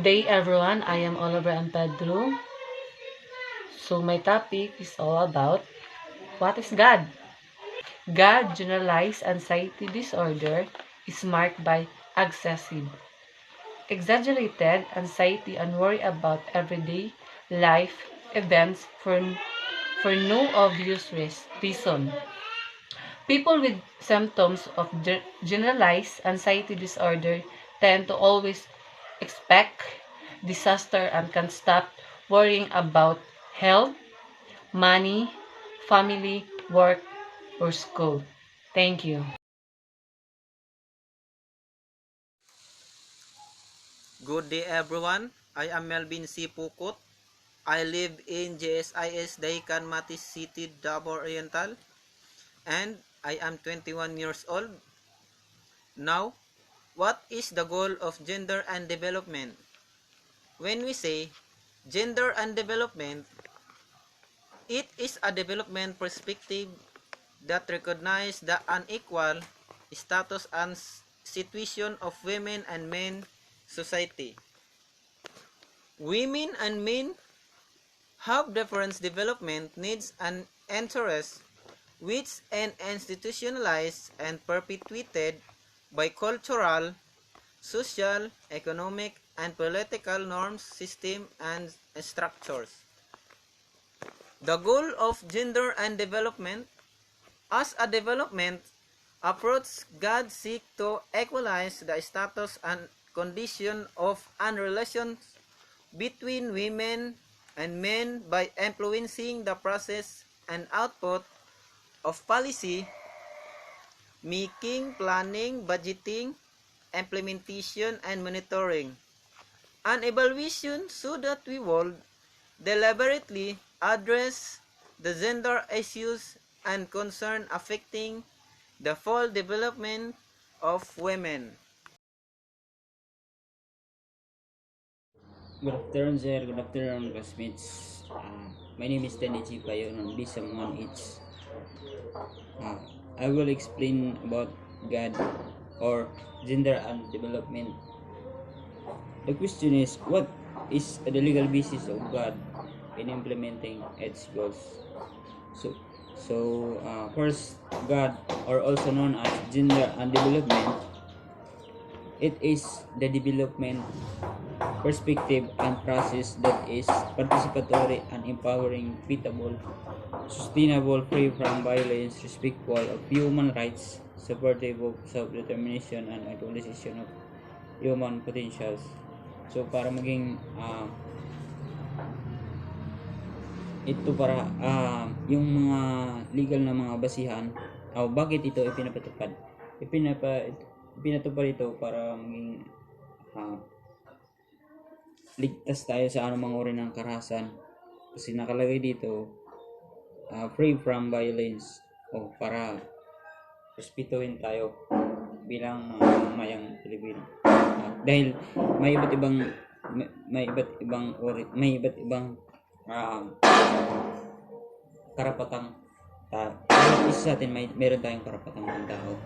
Good day everyone, I am Oliver and Pedro. So my topic is all about what is God? God generalized anxiety disorder is marked by excessive, exaggerated anxiety and worry about everyday life events for no obvious reason. People with symptoms of generalized anxiety disorder tend to always expect disaster and can't stop worrying about health, money, family, work, or school. Thank you. Good day everyone. I am Melvin C. Pukut. I live in JSIS Dahican Matis City, Davao Oriental, and I am 21 years old. Now, what is the goal of gender and development? When we say gender and development, it is a development perspective that recognizes the unequal status and situation of women and men society. Women and men have different development needs and interests, which are institutionalized and perpetuated by cultural, social, economic, and political norms, systems, and structures. The goal of gender and development as a development approach, God seeks to equalize the status and condition of and relations between women and men by influencing the process and output of policy making, planning, budgeting, implementation, and monitoring, and evaluation so that we will deliberately address the gender issues and concern affecting the full development of women. Good afternoon, sir. Good afternoon, classmates. My name is Tenichi Payon on Bisam 1H. I will explain about God or gender and development. The question is, what is the legal basis of God in implementing its goals? So, first, God, or also known as gender and development, it is the development perspective and process that is participatory and empowering, equitable, sustainable, free from violence, respectful of human rights, supportive of self-determination, and actualization of human potentials. So para maging ito para yung mga legal na mga basihan bakit ito ipinapatupad. Ipinatupad ito para maging ligtas tayo sa anumang uri ng karahasan kasi nakalagay dito free from violence para respetuhin tayo bilang mayang Pilipino dahil may iba't ibang karapatang tao. Isa sa atin meron tayong karapatang ng tao.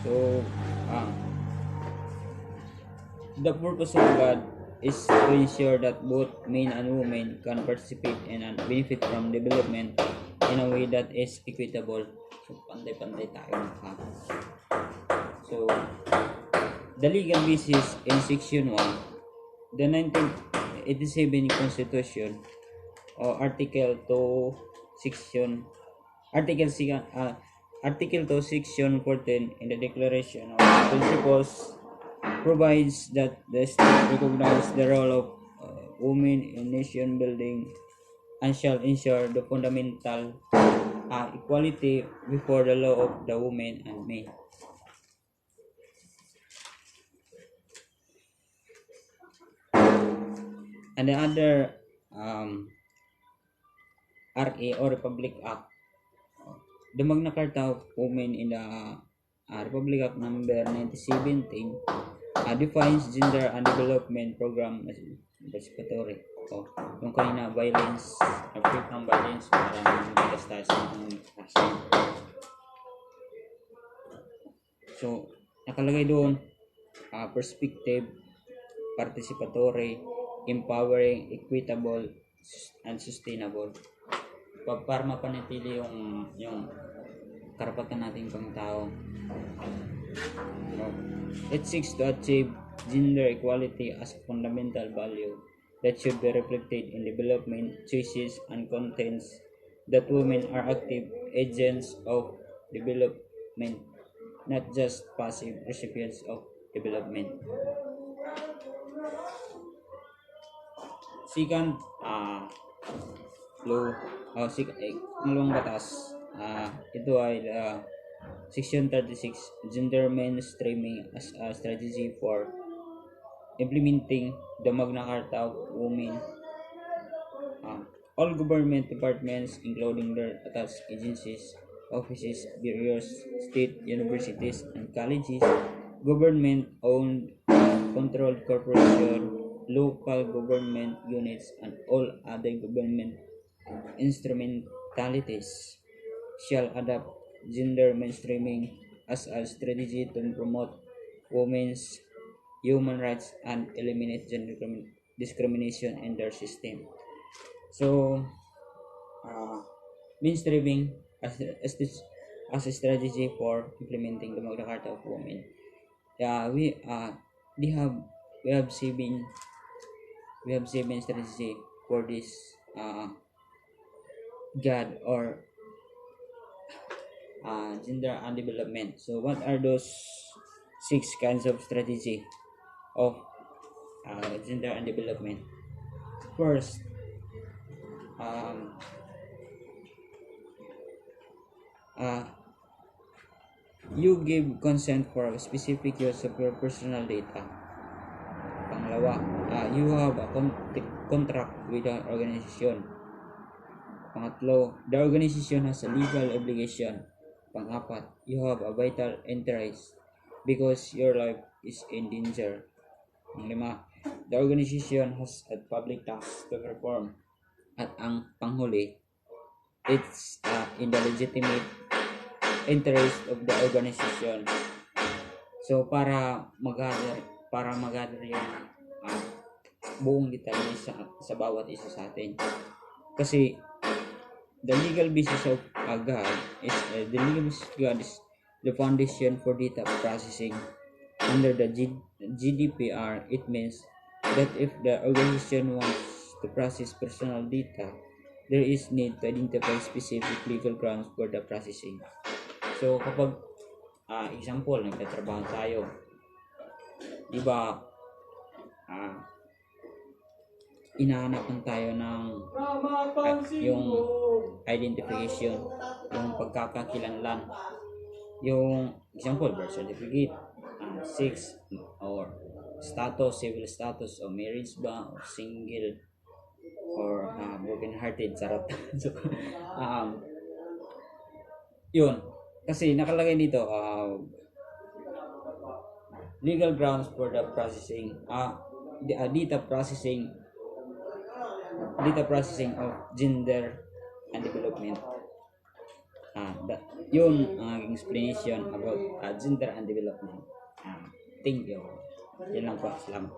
So the purpose of God is to ensure that both men and women can participate and benefit from development in a way that is equitable. So, pantay-pantay tayo. So, the legal basis in Section 1, the 1987 Constitution, or Article 2, Article 2, Section 14 in the Declaration of Principles provides that the state recognizes the role of women in nation building and shall ensure the fundamental equality before the law of the women and men. And the other RA or Republic Act, the Magna Carta of Women in the Republic Act number 1917 defines gender and development program as participatory. Yung kanina violence, free from violence, parang metastas ng So, nakalagay doon perspective participatory, empowering, equitable, and sustainable. Para mapanatili yung karapatan nating pangtao. No? It seeks to achieve gender equality as a fundamental value that should be reflected in development choices and contents, that women are active agents of development, not just passive recipients of development. Second, law, pangalawang batas, ito ay Section 36, Gender Mainstreaming as a Strategy for Implementing the Magna Carta of Women. All government departments, including their attached agencies, offices, bureaus, state universities, and colleges, government-owned, controlled corporation, local government units, and all other government instrumentalities shall adopt gender mainstreaming as a strategy to promote women's human rights and eliminate gender discrimination in their system. So, mainstreaming as a strategy for implementing the Magna Carta of Women. Yeah, we have we have seven strategy for this GAD or gender and development. So, what are those 6 kinds of strategy of gender and development? First, you give consent for a specific use of your personal data. Pangalawa, you have a contract with an organization. Pangatlo, the organization has a legal obligation. Pangapat, you have a vital interest because your life is in danger. Panglima, the organization has a public task to perform. At ang panghuli, it's in the legitimate interest of the organization. So para mag-gather yung buong detalye sa bawat isa sa atin. Kasi the legal basis of GAD is the foundation for data processing. Under the GDPR, it means that if the organization wants to process personal data, there is need to identify specific legal grounds for the processing. So kapag example, nagtatrabaho tayo, di ba, inahanapan tayo ng yung identification, yung pagkakakilanlan, yung example, birth certificate, sex, or status, civil status, o marriage ba, or single, or broken hearted, charot. So, yun, kasi nakalagay dito legal grounds for the processing data processing of gender and development. Yun ang aking explanation about gender and development. Thank you. Yan lang po. Salamat.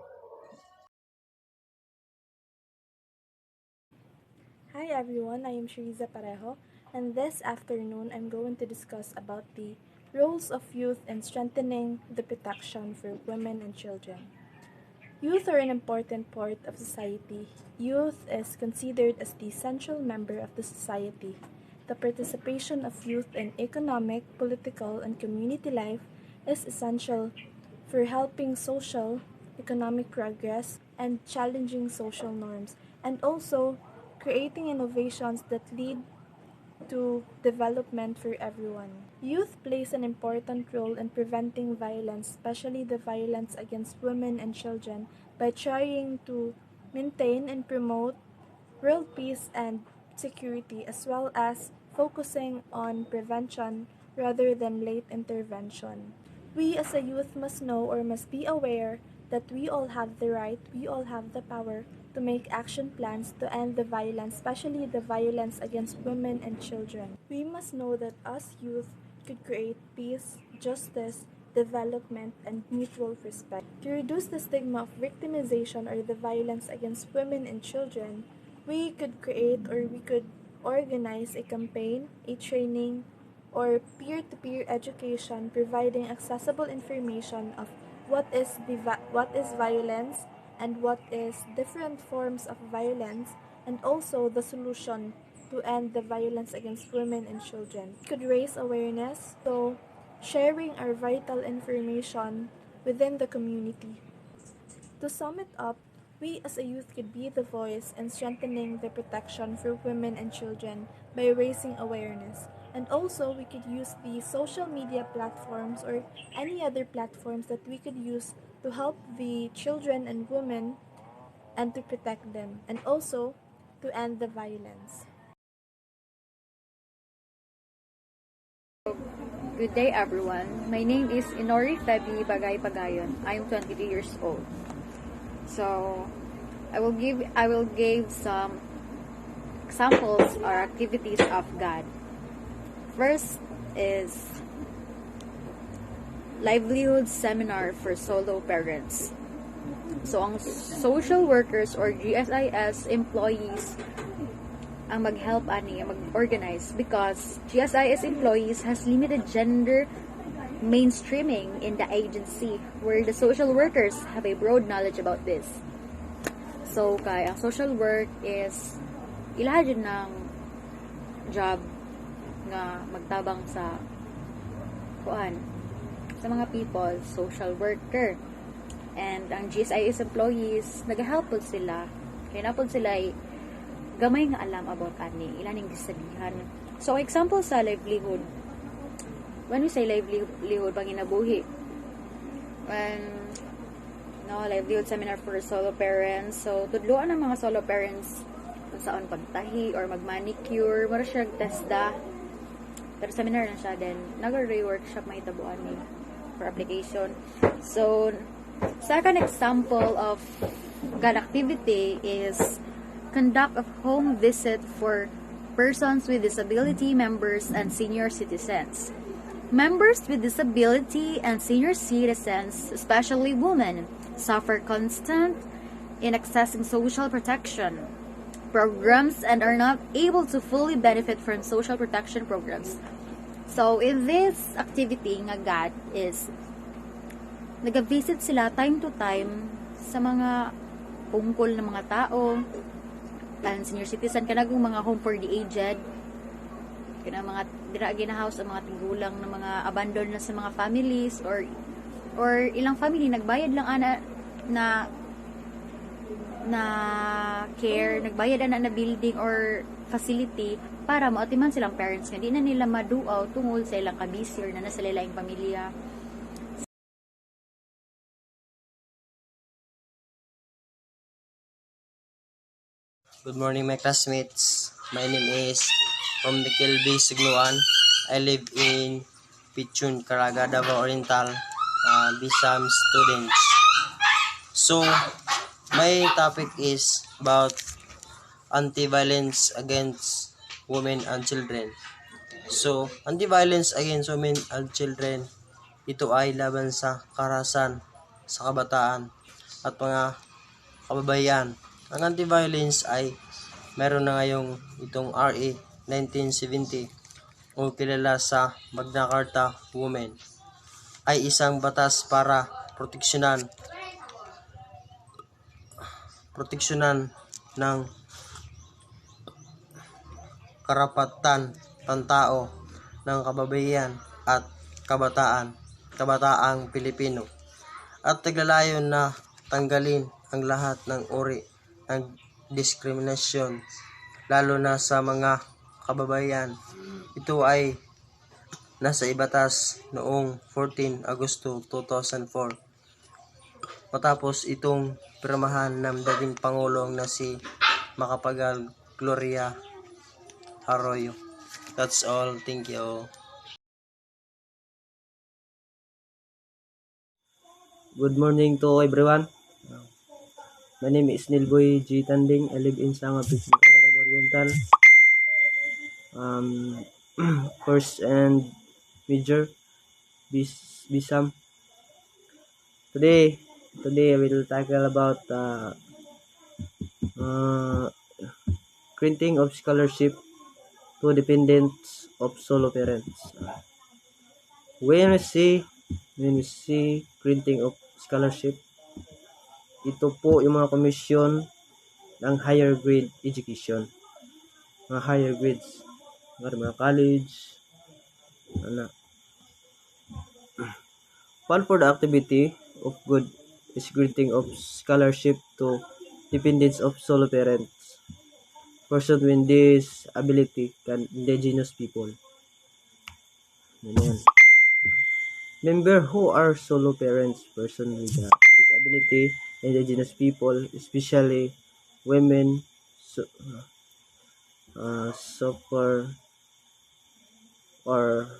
Hi everyone, I am Shariza Parejo, and this afternoon I'm going to discuss about the roles of youth in strengthening the protection for women and children. Youth are an important part of society. Youth is considered as the central member of the society. The participation of youth in economic, political, and community life is essential for helping social, economic progress and challenging social norms, and also creating innovations that lead to development for everyone. Youth plays an important role in preventing violence, especially the violence against women and children, by trying to maintain and promote world peace and security, as well as focusing on prevention rather than late intervention. We as a youth must know or must be aware that we all have the right, we all have the power to make action plans to end the violence, especially the violence against women and children. We must know that us youth could create peace, justice, development, and mutual respect. To reduce the stigma of victimization or the violence against women and children, we could create or we could organize a campaign, a training, or peer-to-peer education providing accessible information of what is violence and what is different forms of violence, and also the solution to end the violence against women and children. We could raise awareness, so sharing our vital information within the community. To sum it up, we as a youth could be the voice in strengthening the protection for women and children by raising awareness. And also, we could use the social media platforms or any other platforms that we could use to help the children and women and to protect them, and also to end the violence. Good day, everyone. My name is Inori Febi Bagay Pagayon. I am 23 years old. So, I will give some examples or activities of God. First is livelihood seminar for solo parents. So, ang social workers or GSIS employees ang mag-help ani, mag-organize because GSIS employees has limited gender mainstreaming in the agency where the social workers have a broad knowledge about this. So, kaya ang social work is ilaha dyan ng job nga magtabang sa sa mga people, social worker. And ang GSIS employees, nag-help po sila. Kaya na po sila gamay nga alam about ani, ilan yung gisabihan. So, example sa livelihood. When we say livelihood, panginabuhi. Livelihood seminar for solo parents. So, tudloan ng mga solo parents kung saan pagtahi or mag-manicure. Mara siya testa. Pero seminar na siya. Then, nag-workshop may tabuan ni for application. So, second example of God activity is conduct a home visit for persons with disability members and senior citizens. Members with disability and senior citizens, especially women, suffer constant in accessing social protection programs and are not able to fully benefit from social protection programs. So, in this activity nga God is nag-visit sila time to time sa mga pungkol ng mga tao and senior citizen kanagong mga home for the aged kanang mga dira ginahouse ang mga tigulang ng mga abandoned na sa mga families or ilang family nagbayad lang ana na care, nagbayad ana na building or facility para maatiman silang parents nga di na nila maduaw tungod sa ilang kabisi or na nasa laing pamilya. Good morning, my classmates. My name is from the Kilby Signuan. I live in Pichun, Caraga, Davao Oriental, Bisam students. So, my topic is about anti-violence against women and children. So, anti-violence against women and children, ito ay laban sa karahasan sa kabataan at mga kababayan. Ang anti-violence ay meron na ngayong itong RA 1970 o kilala sa Magna Carta Women ay isang batas para proteksyonan ng karapatan ng tao ng kababayan at kabataang Pilipino at naglalayon na tanggalin ang lahat ng uri ng diskriminasyon lalo na sa mga kababayan. Ito ay nasa ibatas noong 14 Agosto 2004 matapos itong pirmahan ng dating Pangulong na si Macapagal Gloria Arroyo. That's all. Thank you. Good morning to everyone. My name is Nilboy G. Tanding. I live in Sanga, Caraga Oriental. First and major, Bisam. Today I will tackle about uh, granting of scholarship to dependents of solo parents. When we see granting of scholarship, ito po yung mga komisyon ng higher grade education, mga higher grades, mga college, ano. One for the activity of good is granting of scholarship to dependents of solo parents, person with disability, can indigenous people. Ganyan. Member who are solo parents, person with disability, indigenous people, especially women, so, suffer or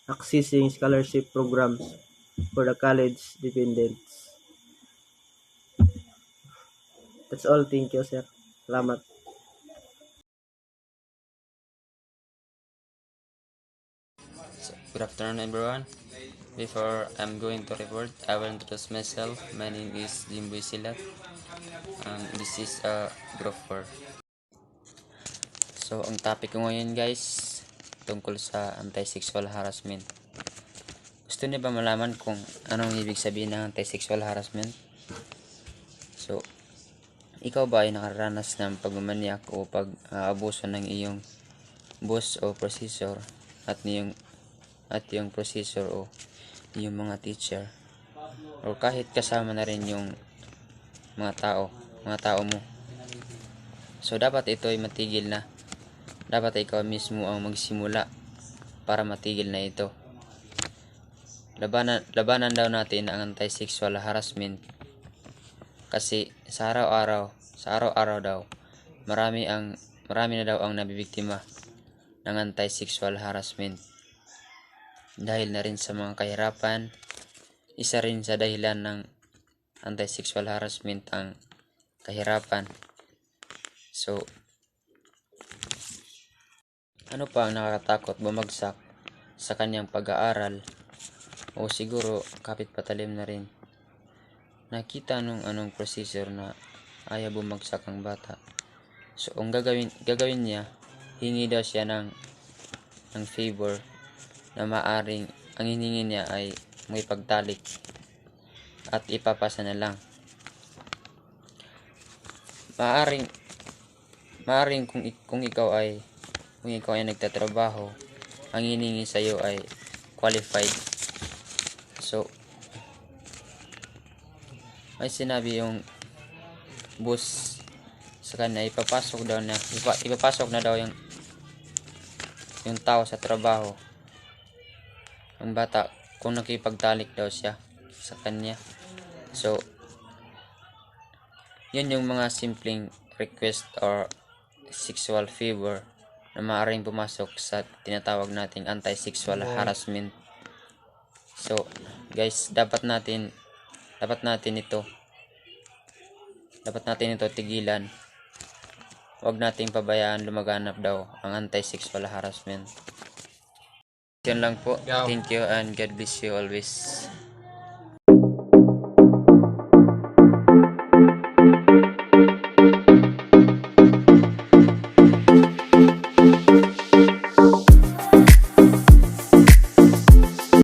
accessing scholarship programs for the college dependents. That's all. Thank you, sir. Salamat. Good afternoon, everyone. Before I'm going to report, I will introduce myself. My name is Jimboy Silat. This is group 4. So, ang topic ko ngayon, guys, tungkol sa anti-sexual harassment. Gusto niyo ba malaman kung anong ibig sabihin ng anti-sexual harassment? So, ikaw ba ay nakaranas ng pagmamanyak o pag-abuso ng iyong boss o processor at yung processor o yung mga teacher, o kahit kasama na rin yung mga tao mo? So dapat ito ay matigil na. Dapat ikaw mismo ang magsimula para matigil na ito. Labanan daw natin ang anti-sexual harassment kasi sa araw-araw daw marami na daw ang nabibiktima ng anti-sexual harassment. Dahil na rin sa mga kahirapan, isa rin sa dahilan ng anti-sexual harassment ang kahirapan. So, ano pa ang nakakatakot bumagsak sa kanyang pag-aaral o siguro kapit patalim na rin? Nakita nung anong procedure na ayaw bumagsak ang bata. So, ang gagawin niya, hingi daw siya ng favor na maaring ang hiningi niya ay may pagtalik at ipapasa na lang. Maaring kung ikaw ay nagtatrabaho, ang hiningi sa iyo ay qualified. So, may sinabi yung boss sa kanya, ipapasok na daw yung tao sa trabaho, ang bata, kung nakipagtalik daw siya sa kanya. So, yun yung mga simpleng request or sexual favor na maaaring pumasok sa tinatawag nating anti-sexual harassment. So, guys, dapat natin ito tigilan. Huwag nating pabayaan lumaganap daw ang anti-sexual harassment. Yan lang po. Thank you and God bless you always.